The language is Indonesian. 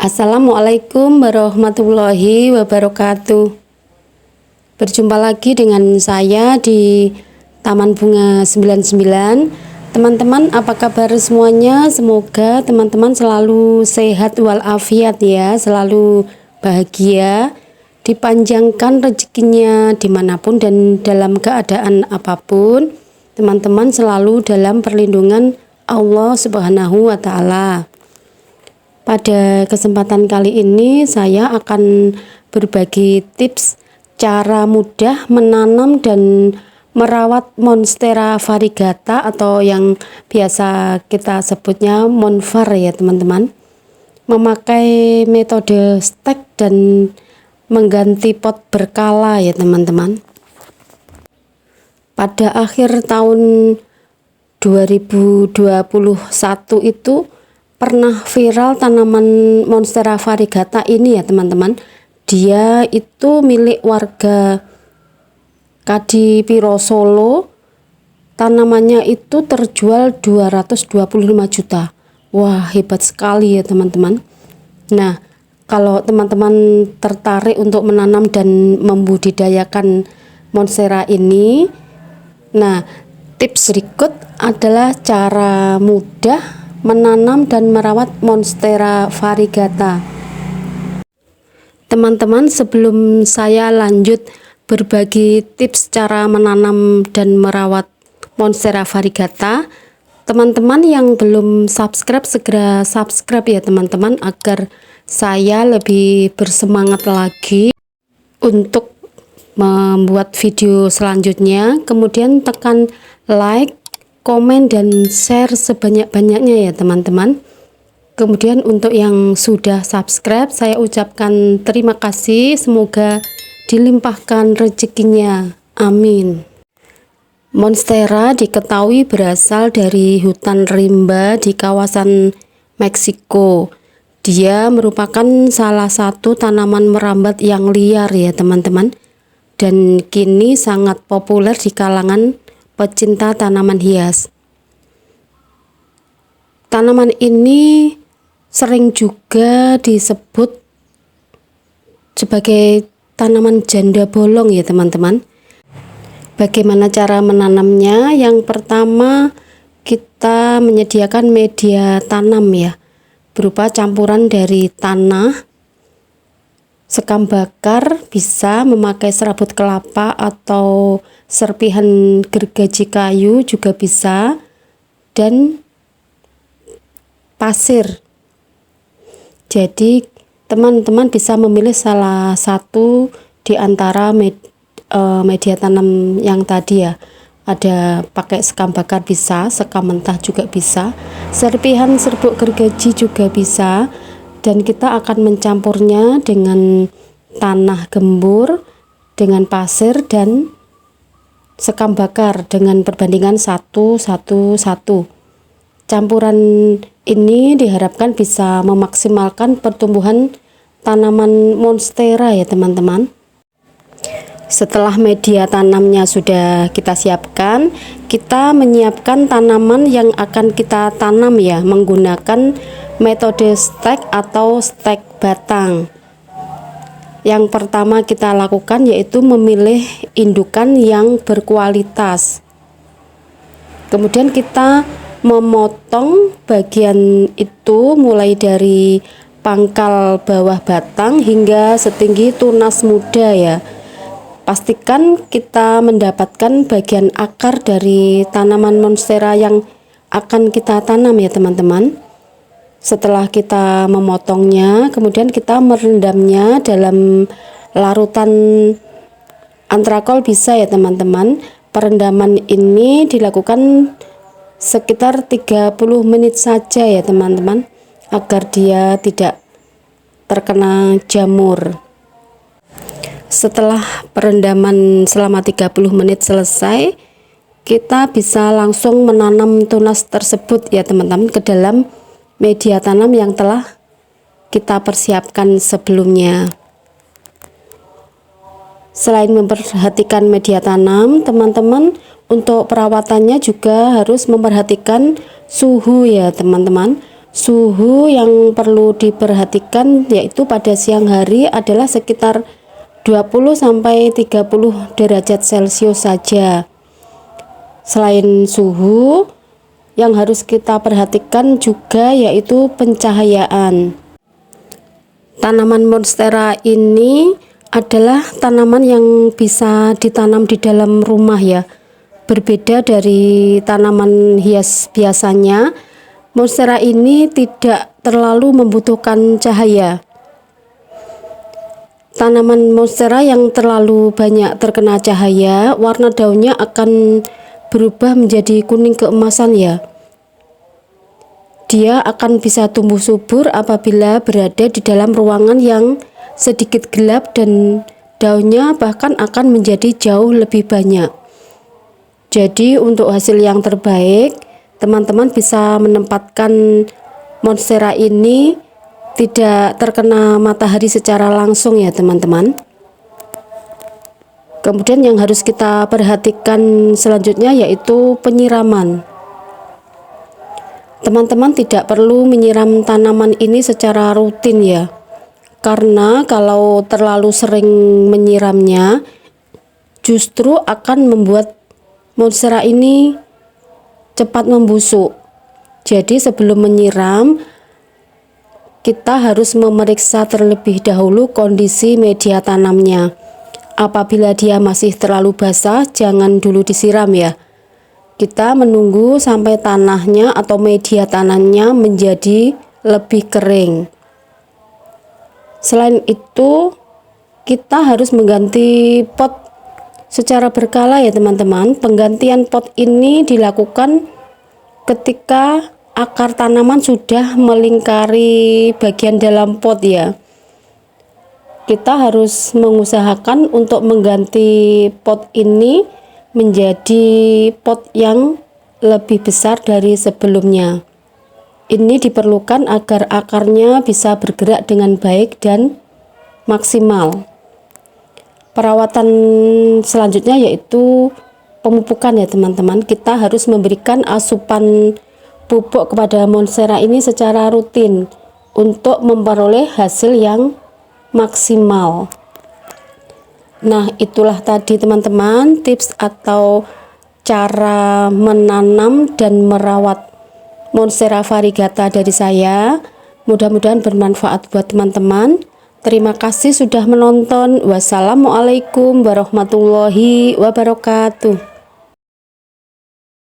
Assalamualaikum warahmatullahi wabarakatuh. Berjumpa lagi dengan saya di Taman Bunga 99. Teman-teman, apa kabar semuanya? Semoga teman-teman selalu sehat walafiat ya, selalu bahagia, dipanjangkan rezekinya dimanapun dan dalam keadaan apapun. Teman-teman selalu dalam perlindungan Allah Subhanahu wa Ta'ala. Pada kesempatan kali ini saya akan berbagi tips cara mudah menanam dan merawat Monstera variegata atau yang biasa kita sebutnya monvar ya teman-teman. Memakai metode stek dan mengganti pot berkala ya teman-teman. Pada akhir tahun 2021 itu pernah viral tanaman Monstera variegata ini ya teman-teman. Dia itu milik warga Kadipiro Solo. Tanamannya itu terjual 225 juta. Wah, hebat sekali ya teman-teman. Nah, kalau teman-teman tertarik untuk menanam dan membudidayakan Monstera ini, nah, tips berikut adalah cara mudah menanam dan merawat Monstera variegata. Teman-teman, sebelum saya lanjut berbagi tips cara menanam dan merawat Monstera variegata, teman-teman yang belum subscribe segera subscribe ya teman-teman, agar saya lebih bersemangat lagi untuk membuat video selanjutnya. Kemudian tekan like, komen dan share sebanyak-banyaknya ya teman-teman. Kemudian untuk yang sudah subscribe, saya ucapkan terima kasih, semoga dilimpahkan rezekinya, amin. Monstera diketahui berasal dari hutan rimba di kawasan Meksiko. Dia merupakan salah satu tanaman merambat yang liar ya teman-teman, dan kini sangat populer di kalangan pecinta tanaman hias. Tanaman ini sering juga disebut sebagai tanaman janda bolong ya teman-teman. Bagaimana cara menanamnya? Yang pertama, kita menyediakan media tanam ya, berupa campuran dari tanah, sekam bakar, bisa memakai serabut kelapa atau serpihan gergaji kayu juga bisa, dan pasir. Jadi teman-teman bisa memilih salah satu di antara media tanam yang tadi ya. Ada pakai sekam bakar bisa, sekam mentah juga bisa, serpihan serbuk gergaji juga bisa, dan kita akan mencampurnya dengan tanah gembur, dengan pasir dan sekam bakar dengan perbandingan 1:1:1. Campuran ini diharapkan bisa memaksimalkan pertumbuhan tanaman Monstera ya teman-teman. Setelah media tanamnya sudah kita siapkan, kita menyiapkan tanaman yang akan kita tanam ya, menggunakan metode stek atau stek batang. Yang pertama kita lakukan yaitu memilih indukan yang berkualitas. Kemudian kita memotong bagian itu mulai dari pangkal bawah batang hingga setinggi tunas muda ya. Pastikan kita mendapatkan bagian akar dari tanaman Monstera yang akan kita tanam ya teman-teman. Setelah kita memotongnya, kemudian kita merendamnya dalam larutan antrakol bisa ya teman-teman. Perendaman ini dilakukan sekitar 30 menit saja ya teman-teman, agar dia tidak terkena jamur. Setelah perendaman selama 30 menit selesai, kita bisa langsung menanam tunas tersebut ya teman-teman ke dalam media tanam yang telah kita persiapkan sebelumnya. Selain memperhatikan media tanam, teman-teman, untuk perawatannya juga harus memperhatikan suhu ya teman-teman. Suhu yang perlu diperhatikan yaitu pada siang hari adalah sekitar 20-30 derajat Celcius saja. Selain suhu, yang harus kita perhatikan juga yaitu pencahayaan. Tanaman monstera ini adalah tanaman yang bisa ditanam di dalam rumah ya. Berbeda dari tanaman hias biasanya, monstera ini tidak terlalu membutuhkan cahaya. Tanaman monstera yang terlalu banyak terkena cahaya, warna daunnya akan berubah menjadi kuning keemasan ya. Dia akan bisa tumbuh subur apabila berada di dalam ruangan yang sedikit gelap dan daunnya bahkan akan menjadi jauh lebih banyak. Jadi untuk hasil yang terbaik, teman-teman bisa menempatkan monstera ini tidak terkena matahari secara langsung ya teman-teman. Kemudian yang harus kita perhatikan selanjutnya yaitu penyiraman. Teman-teman tidak perlu menyiram tanaman ini secara rutin ya. Karena kalau terlalu sering menyiramnya justru akan membuat monstera ini cepat membusuk. Jadi sebelum menyiram kita harus memeriksa terlebih dahulu kondisi media tanamnya. Apabila dia masih terlalu basah, jangan dulu disiram ya. Kita menunggu sampai tanahnya atau media tanamnya menjadi lebih kering. Selain itu, kita harus mengganti pot secara berkala ya teman-teman. Penggantian pot ini dilakukan ketika akar tanaman sudah melingkari bagian dalam pot ya. Kita harus mengusahakan untuk mengganti pot ini menjadi pot yang lebih besar dari sebelumnya. Ini diperlukan agar akarnya bisa bergerak dengan baik dan maksimal. Perawatan selanjutnya yaitu pemupukan ya teman-teman. Kita harus memberikan asupan pupuk kepada monstera ini secara rutin untuk memperoleh hasil yang maksimal. Nah, itulah tadi teman-teman tips atau cara menanam dan merawat monstera variegata dari saya. Mudah-mudahan bermanfaat buat teman-teman. Terima kasih sudah menonton. Wassalamualaikum warahmatullahi wabarakatuh.